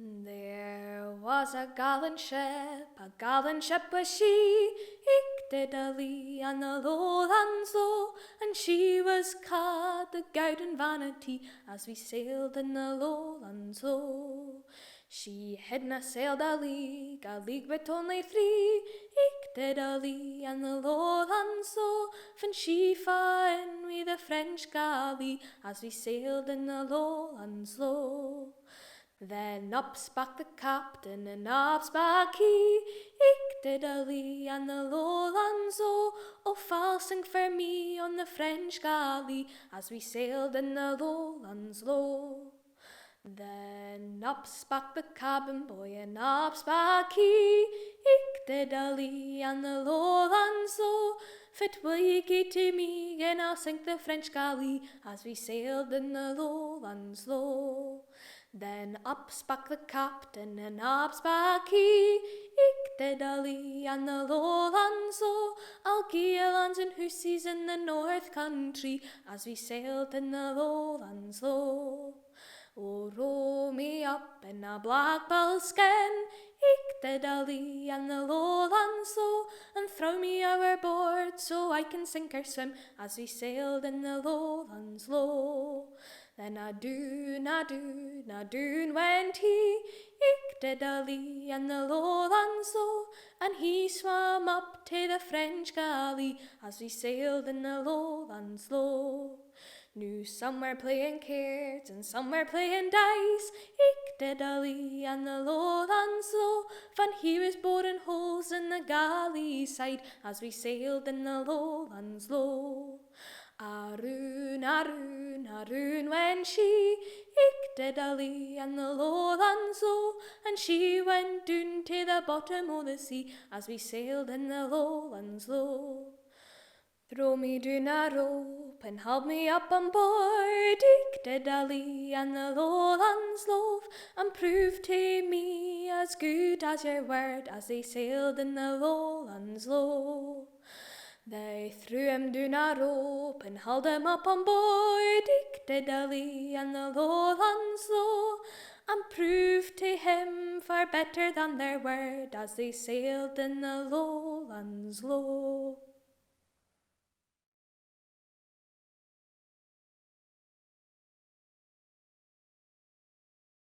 There was a gallant ship was she, ik did a lee on the lowlands low, and she was called the Gouden Vanity as we sailed in the lowlands low. She hadna sailed a league but only 3, ik did a lee on the lowlands low, when she fell in with the French Galleon as we sailed in the lowlands low. Then up spake the captain and up spake he, ik did a lee on the lowlands oh fall sink for me on the French Galleon as we sailed in the lowlands low. Then up spake the cabin boy and up spake he, ik did a lee on the lowlands fit will ye gae to me and I'll sink the French Galleon as we sailed in the lowlands low. Then up spake the captain and up spake he, ik did a lee on the lowlands I'll gie lands and hoosies in the north country as we sailed in the lowlands low. Oh, row me up in a black bull skin, ik did a lee on the lowlands and throw me overboard so I can sink or swim as we sailed in the lowlands low. Then a doon went he, ik did a lee on the lowlands and he swam up to the French Galleon as we sailed in the lowlands low. Now some were playing cards and some were playing dice, ik did a lee on the lowlands when he was boring holes in the galley side as we sailed in the lowlands low. Aroon went she, ik did a lee on the lowlands and she went down to the bottom of the sea as we sailed in the lowlands low. Throw me down a rope and haul me up on board, ik did a lee on the lowlands and prove to me as good as your word as they sailed in the lowlands low. They threw him down a rope and hauled him up on board, ik did a lee on the lowlands and proved to him far better than their word as they sailed in the lowlands low.